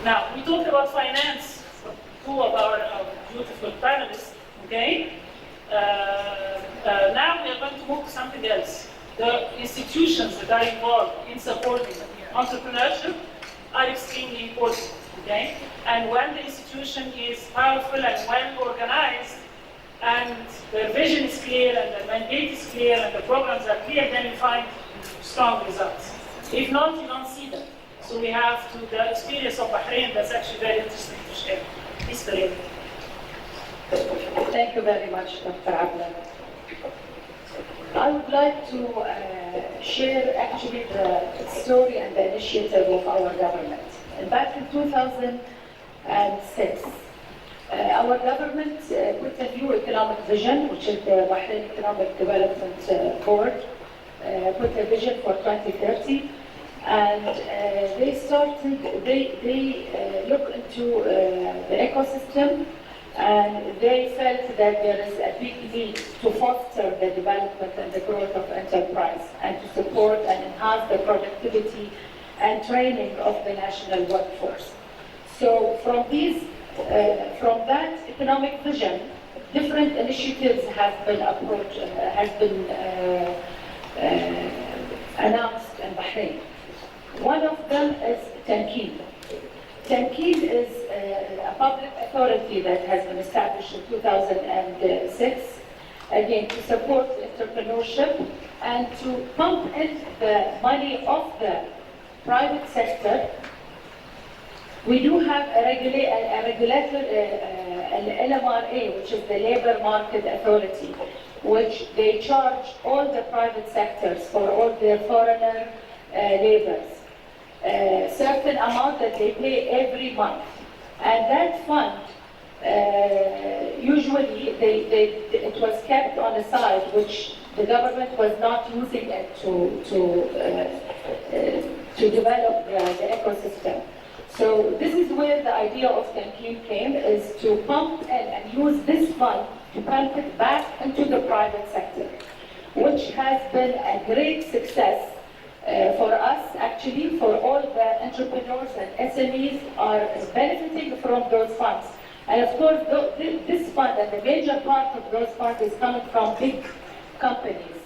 Now, we talked about finance, two of our beautiful panelists, okay? Now we are going to move to something else. The institutions that are involved in supporting entrepreneurship are extremely important, okay? And when the institution is powerful and well organized, and their vision is clear, and the mandate is clear, and the programs are clear, then you find strong results. If not, you don't see them. So we have the experience of Bahrain that's actually very interesting to share. Please, Feryal. Thank you very much, Dr. Abdullah. I would like to share actually the story and the initiative of our government. And back in 2006, our government put a new economic vision, which is the Bahrain Economic Development Board, put a vision for 2030, and they looked into the ecosystem, and they felt that there is a big need to foster the development and the growth of enterprise, and to support and enhance the productivity and training of the national workforce. So from that economic vision, different initiatives have been announced in Bahrain. One of them is Tamkeen. Tamkeen is a public authority that has been established in 2006, again, to support entrepreneurship and to pump in the money of the private sector. We do have a regulator, an LMRA, which is the Labor Market Authority, which they charge all the private sectors for all their foreigner laborers. Certain amount that they pay every month. And that fund, usually it was kept on the side, which the government was not using it to develop the ecosystem. So this is where the idea of Tamkeen came, is to pump in and use this fund to pump it back into the private sector, which has been a great success for us, actually, for all the entrepreneurs and SMEs are benefiting from those funds. And of course, this fund and the major part of those funds is coming from big companies.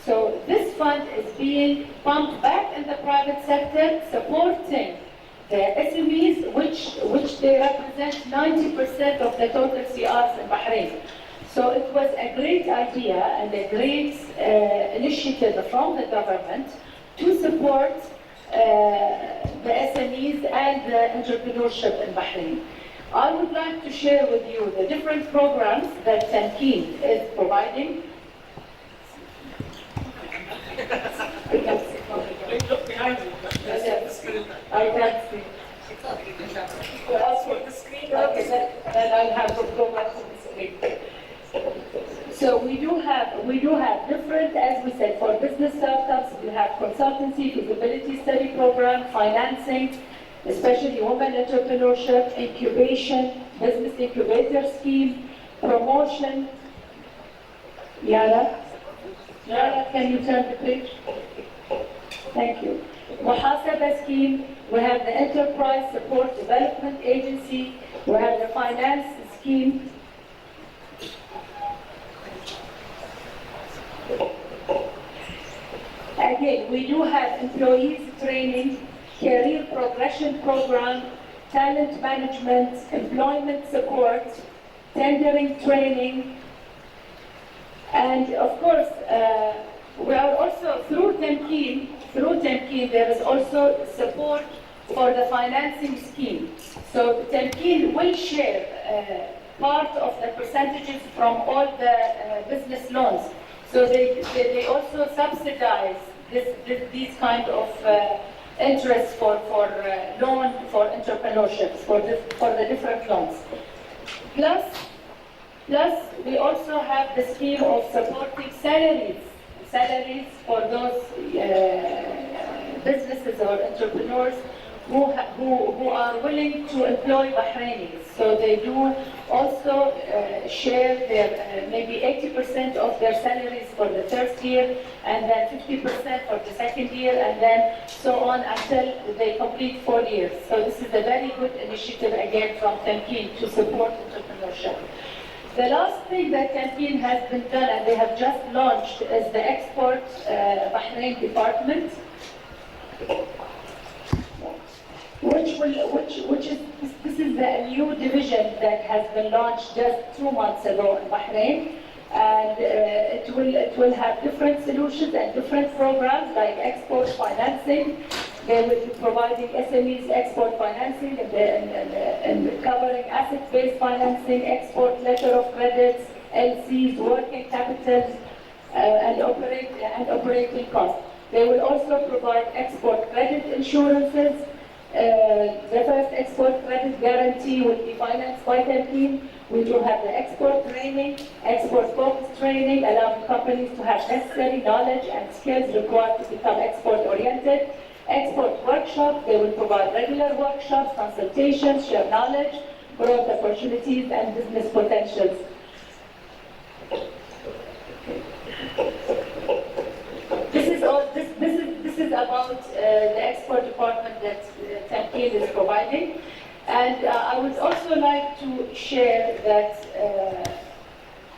So this fund is being pumped back in the private sector, supporting the SMEs, which they represent 90% of the total CRs in Bahrain. So it was a great idea and a great initiative from the government to support the SMEs and the entrepreneurship in Bahrain. I would like to share with you the different programs that Tamkeen is providing. Look behind you. I can't see. You ask for the screen. Okay, then I'll have to go back to the screen. So we do have different, as we said, for business startups, we have consultancy, feasibility study program, financing, especially women entrepreneurship, incubation, business incubator scheme, promotion. Yara, can you turn the page? Thank you. Muhasaba scheme, we have the Enterprise Support Development Agency, we have the finance scheme. Again, we do have employees training, career progression program, talent management, employment support, tendering training, and of course, we are also through Tamkeen, there is also support for the financing scheme. So Tamkeen will share part of the percentages from all the business loans. So they also subsidize these kind of interest for loan for entrepreneurship, for the different loans. Plus, we also have the scheme of supporting salaries for those businesses or entrepreneurs who are willing to employ Bahrainis. So they do also share their maybe 80% of their salaries for the first year, and then 50% for the second year, and then so on until they complete 4 years. So this is a very good initiative again from Temkeen to support entrepreneurship. The last thing that Temkeen has been done, and they have just launched, is the Export Bahrain Department, which is this is the new division that has been launched just 2 months ago in Bahrain, and it will have different solutions and different programs like export financing. They will be providing SMEs export financing and covering asset-based financing, export letter of credits, LCs, working capital, and operating costs. They will also provide export credit insurances. The first export credit guarantee will be financed by Temkeen. We do have the export training, export focus training, allowing companies to have necessary knowledge and skills required to become export oriented. Export workshops, they will provide regular workshops, consultations, share knowledge, growth opportunities, and business potentials. This is about the export department that Temkeen is providing. And I would also like to share that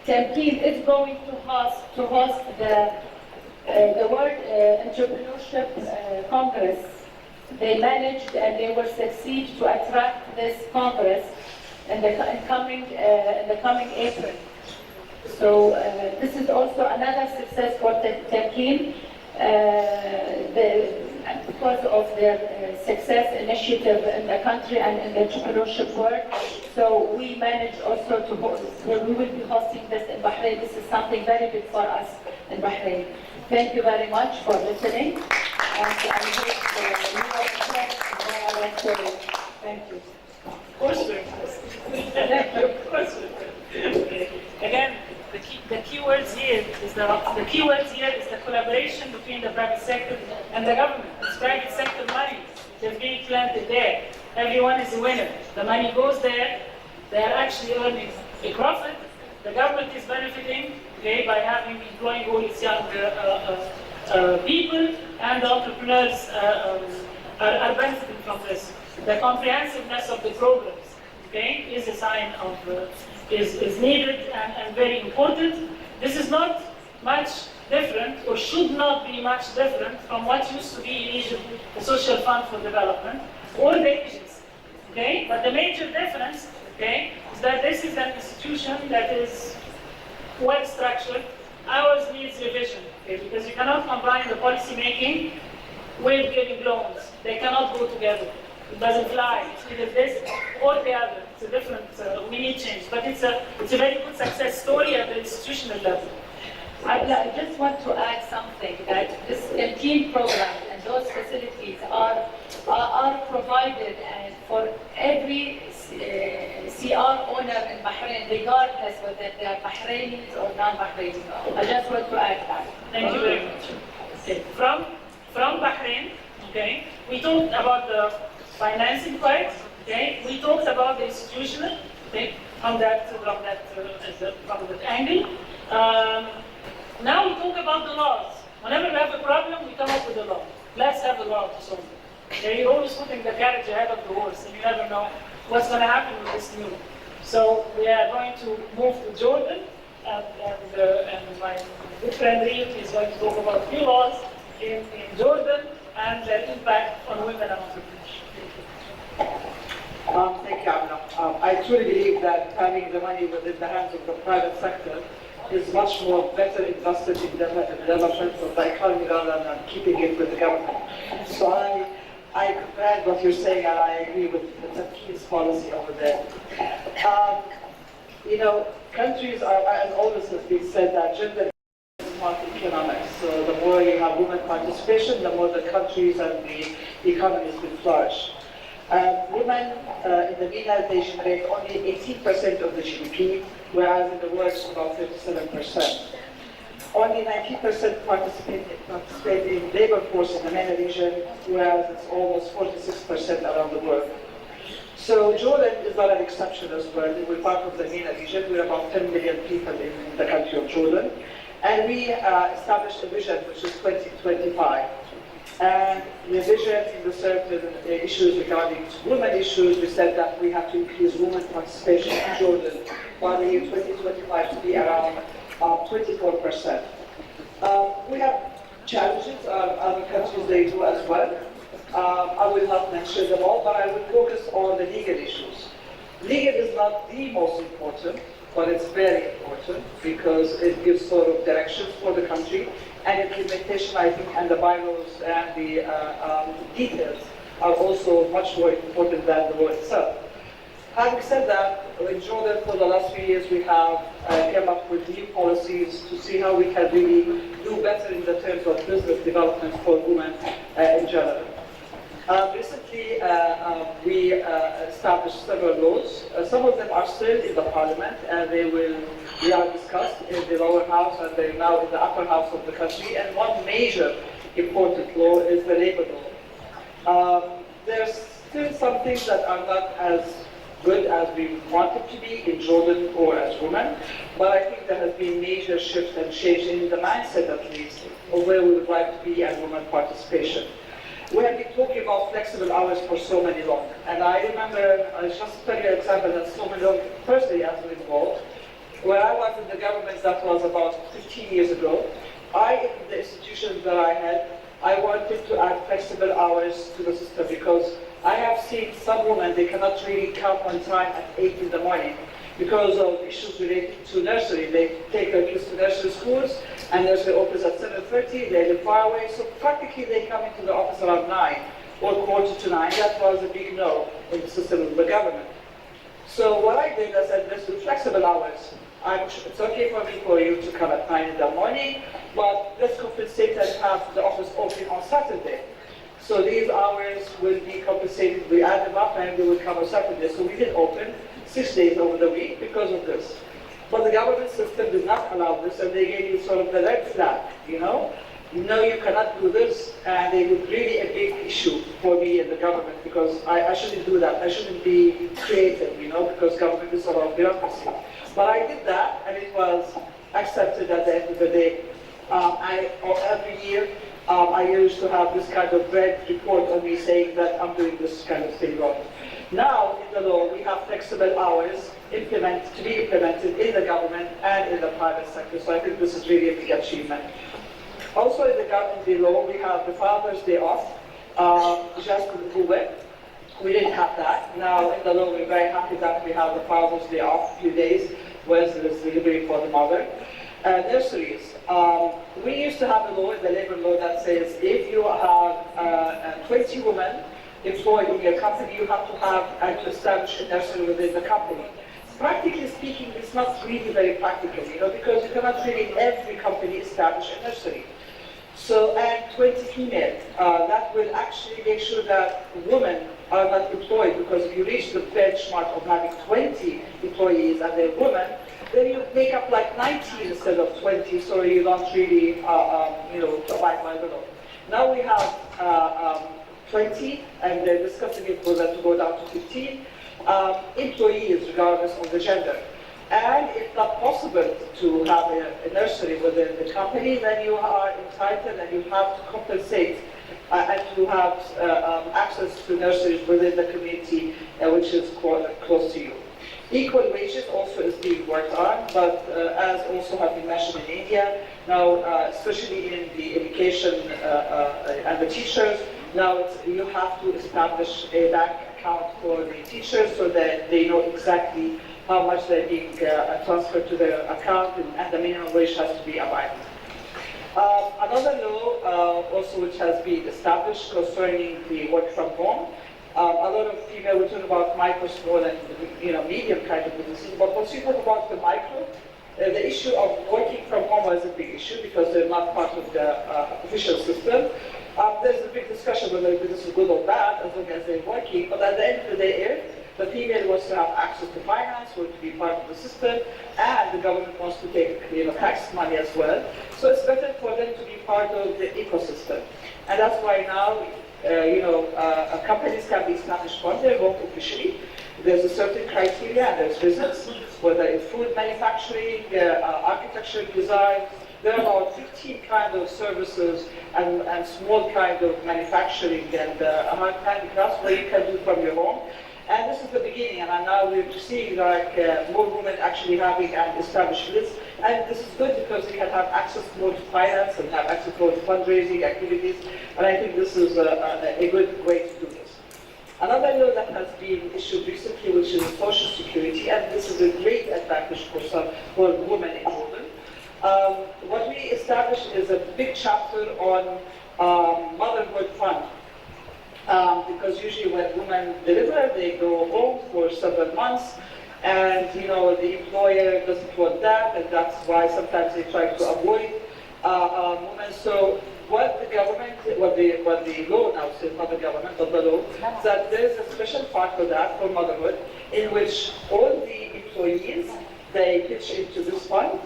Temkeen is going to host the World Entrepreneurship Congress. They managed and they will succeed to attract this Congress in the coming April. So this is also another success for Temkeen. Because of their success initiative in the country and in the entrepreneurship world. So we managed also to host, we will be hosting this in Bahrain. This is something very big for us in Bahrain. Thank you very much for listening. And I hope you are impressed by our story. Thank you. Of course we're impressed. Thank you. Of course we're impressed. Again, the key words here is the collaboration between the private sector and the government. It's private sector money that's being planted there. Everyone is a winner. The money goes there. They are actually earning a profit. The government is benefiting, okay, by employing all these young people, and the entrepreneurs are benefiting from this. The comprehensiveness of the programs, okay, is a sign of is needed and very important. This is not much different, or should not be much different from what used to be in Egypt, the Social Fund for Development, or the agency. Okay? But the major difference, okay, is that this is an institution that is well structured. Ours needs revision, okay, because you cannot combine the policy making with giving loans. They cannot go together. It doesn't fly. It's either this or the other. It's a different, we need change. But it's a very good success story at the institutional level. I just want to add something, that this Temkeen program and those facilities are provided and for every CR owner in Bahrain, regardless whether they are Bahrainis or non-Bahrainis. I just want to add that. Thank you very much. Okay. From Bahrain, okay, we talked about the financing part, okay, we talked about the institutional, okay, from that angle. Now we talk about the laws. Whenever we have a problem, we come up with a law. Let's have a law to solve it. Okay, you're always putting the carriage ahead of the horse, and you never know what's going to happen with this new. So we are going to move to Jordan, and my good friend Reem is going to talk about new laws in Jordan and their impact on women and entrepreneurship. Thank you, Amna. I truly believe that having the money within the hands of the private sector is much more better invested in the development of the economy rather than keeping it with the government. So I comprehend what you're saying, and I agree with the Temkeen's policy over there. You know, countries are, as always has been said, that gender is part of economics. So the more you have women participation, the more the countries and the economies will flourish. Women in the MENA, they generate only 18% of the GDP, whereas in the world it's about 37%. only 90% participate in labor force in the MENA region, whereas it's almost 46% around the world. So Jordan is not an exception as well. We're part of the MENA region. We're about 10 million people in the country of Jordan. And we established a vision, which is 2025. And the vision in the certain issues regarding women issues, we said that we have to increase women participation in Jordan by the year 2025 to be around 24%. We have challenges, other countries they do as well. I will not mention them all, but I will focus on the legal issues. Legal is not the most important, but it's very important because it gives sort of directions for the country, and implementation, I think, and the bylaws and the details are also much more important than the law itself. Having said that, in Jordan for the last few years we have come up with new policies to see how we can really do better in the terms of business development for women in general. Recently, we established several laws. Some of them are still in the parliament, and we are discussed in the lower house, and they're now in the upper house of the country. And one major important law is the labor law. There's still some things that are not as good as we want it to be in Jordan or as women, but I think there has been major shifts and change in the mindset, at least, of where we would like to be and women participation. We have been talking about flexible hours for so many long, and I remember, just to tell you an example, that so many long, firstly, as we involved, when I was in the government, that was about 15 years ago, in the institutions that I had, I wanted to add flexible hours to the system because I have seen some women, they cannot really come on time at 8 in the morning because of issues related to nursery. They take their kids to nursery schools, and nursery opens at 7:30, they live far away, so practically they come into the office around 9 or quarter to 9. That was a big no in the system of the government. So what I did, I said, let's do flexible hours. It's okay for you to come at 9 in the morning, but let's compensate and have the office open on Saturday. So these hours will be compensated. We add them up and they will come on Saturday. So we did open 6 days over the week because of this. But the government system did not allow this, and they gave you sort of the red flag, No, you cannot do this, and it was really a big issue for me in the government because I shouldn't do that. I shouldn't be creative, because government is about bureaucracy. But I did that, and it was accepted at the end of the day. Every year, I used to have this kind of red report on me saying that I'm doing this kind of thing wrong. Now, in the law, we have flexible hours to be implemented in the government and in the private sector. So I think this is really a big achievement. Also, in the law, we have the Father's Day off, just we didn't have that. Now, in the law, we're very happy that we have the Father's Day off, a few days, where there's delivery for the mother. Nurseries. We used to have a law in the labor law that says if you have 20 women employed in your company, you have to have and to establish a nursery within the company. Practically speaking, it's not really very practical, because you cannot really every company establish a nursery. So, and 20 female, that will actually make sure that women are not employed, because if you reach the benchmark of having 20 employees and they're women, then you make up like 19 instead of 20, so you don't really, abide by the law. Now we have 20, and they're discussing it for them to go down to 15 employees, regardless of the gender. And if not possible to have a nursery within the company, then you are entitled and you have to compensate and to have access to nurseries within the community, which is close to you. Equal wages also is being worked on, but as also have been mentioned in India, now especially in the education and the teachers, now you have to establish a bank account for the teachers so that they know exactly how much they're being transferred to their account, and the minimum wage has to be abided. Another law also which has been established concerning the work from home. A lot of female, we talk about micro, small, and medium kind of businesses, but once you talk about the micro, the issue of working from home was a big issue because they're not part of the official system. There's a big discussion whether this is good or bad as long as they're working, but at the end of the day, the female wants to have access to finance, wants to be part of the system, and the government wants to take tax money as well. So it's better for them to be part of the ecosystem. And that's why now, companies can be established on their own officially. There's a certain criteria and there's business, whether it's food manufacturing, architecture design. There are about 15 kind of services and small kind of manufacturing and handicrafts where you can do from your home. And this is the beginning, and now we're seeing more women actually having an established list. And this is good because they can have access more to finance and have access more to fundraising activities. And I think this is a good way to do this. Another law that has been issued recently, which is Social Security, and this is a great advantage for women in Jordan. What we established is a big chapter on motherhood fund. Because usually when women deliver, they go home for several months, and the employer doesn't want that, and that's why sometimes they try to avoid women. So what the government, what the law now says, not the government, but the law, is that there is a special fund for that, for motherhood, in which all the employees, they pitch into this fund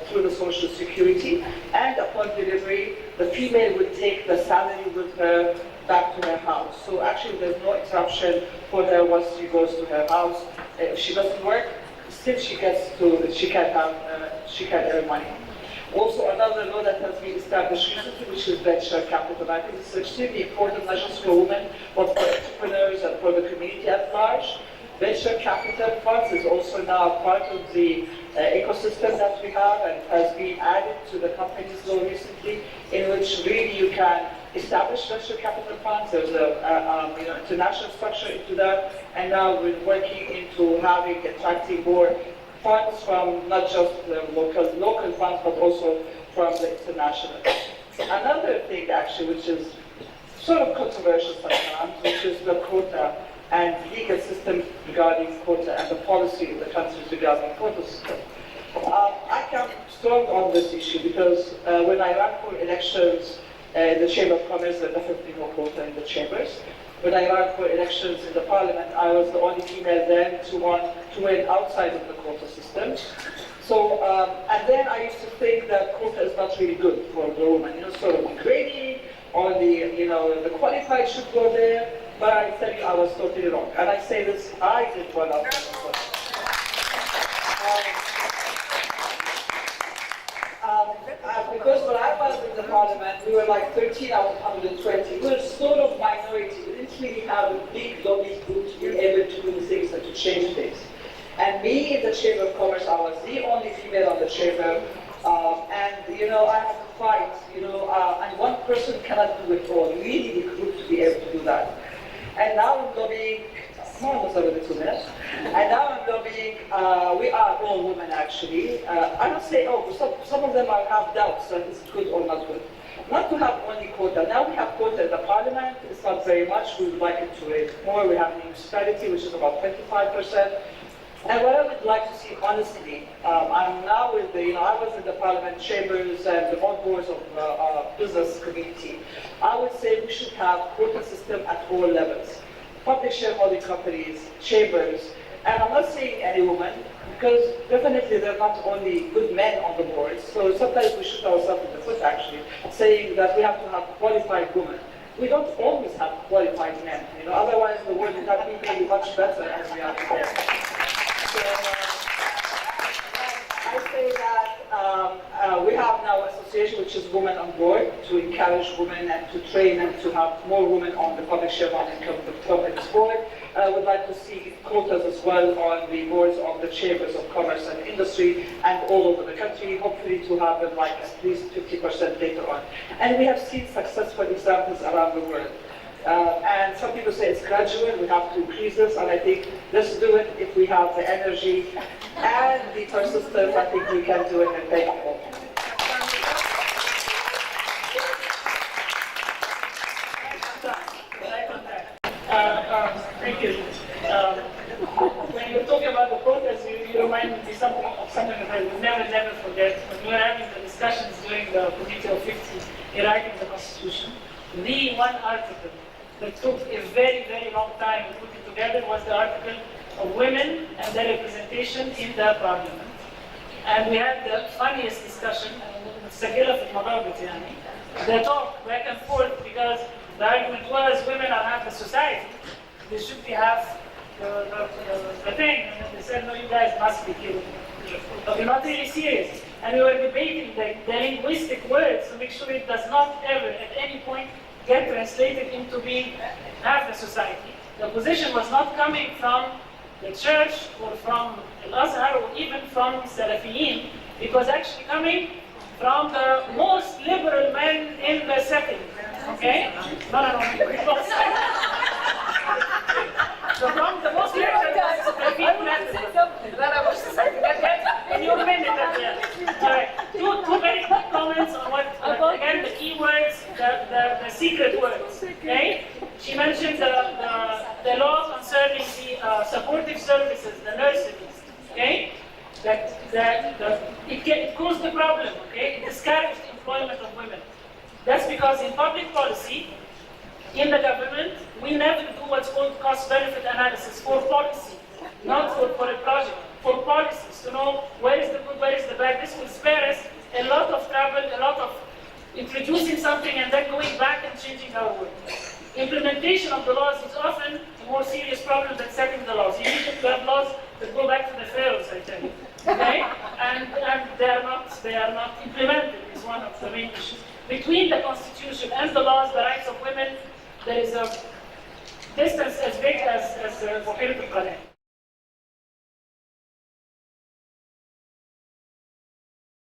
through the Social Security, and upon delivery, the female would take the salary with her back to her house. So actually there's no interruption for her once she goes to her house. If she doesn't work, still she can earn money. Also another law that has been established recently, which is venture capital. I think this is extremely important, not just for women, but for entrepreneurs and for the community at large. Venture capital funds is also now part of the ecosystem that we have, and has been added to the companies law recently, in which really you can establish venture capital funds. There's an international structure into that, and now we're working into attracting more funds from not just the local funds, but also from the international. Another thing, actually, which is sort of controversial sometimes, which is the quota and legal system regarding quota and the policy of the countries regarding quota system. I come strong on this issue because when I ran for elections in the Chamber of Commerce, there definitely no quota in the chambers. When I ran for elections in the parliament, I was the only female then to win outside of the quota system. So, and then I used to think that quota is not really good for the woman, sort of degrading, only, the qualified should go there. But I tell you, I was totally wrong. And I say this, I did one out because when I was in the parliament, we were like 13 out of 120. We were sort of minority. We didn't really have a big lobby group to be able to do things and to change things. And me in the Chamber of Commerce, I was the only female on the chamber. I had to fight, and one person cannot do it all. You really need a group to be able to do that. And now I'm lobbying, and now I'm lobbying, we are all women actually. I don't say, some of them have doubts that it's good or not good. Not to have only quota. Now we have quota in the parliament, it's not very much, we would like it to raise more. We have municipality, which is about 25%. And what I would like to see, honestly, I'm now with I was in the parliament chambers and the boards of business community. I would say we should have quota system at all levels. Public shareholding companies, chambers, and I'm not saying any woman, because definitely there are not only good men on the boards, so sometimes we shoot ourselves in the foot actually, saying that we have to have qualified women. We don't always have qualified men, otherwise the world would not be really much better as we are today. So, I say that we have now an association which is Women on Board, to encourage women and to train and to have more women on the public shareholding companies board. I would like to see quotas as well on the boards of the chambers of commerce and industry and all over the country, hopefully to have them like at least 50% later on. And we have seen successful examples around the world. And some people say it's gradual, we have to increase this, and I think let's do it if we have the energy and the persistence. I think we can do it, and thank you all. Thank you. When you're talking about the quotas, you remind me something that I will never forget. When we were having the discussions during the Committee of 50 in writing the Constitution, the one article that took a very, very long time to put it together was the article of women and their representation in the parliament. And we had the funniest discussion, and متسجلة في المضابط يعني. They talk back and forth because the argument was women are half the society. They should be half the thing. And then they said, no, you guys must be kidding. You're not really serious. And we were debating the linguistic words to make sure it does not ever at any point get translated into being half the society. The position was not coming from the church or from Al-Azhar or even from Salafiyin. It was actually coming from the most liberal men in the setting. Okay? No. So from the most liberal Salafiyin men. In your minute at the end. All right. Two very quick comments on what again, the key words, the secret words. Okay? She mentioned the law concerning the supportive services, the nurseries. Okay? It caused the problem. Okay? It discouraged the employment of women. That's because in public policy, in the government, we never do what's called cost-benefit analysis for policy, not for a project. For policies, to know where is the good, where is the bad. This will spare us a lot of trouble, a lot of introducing something and then going back and changing our work. Implementation of the laws is often a more serious problem than setting the laws. You need to have laws that go back to the pharaohs, I tell you. Okay? And they are not implemented is one of the main issues. Between the constitution and the laws, the rights of women, there is a distance as big as Buhayrat al-Qalam.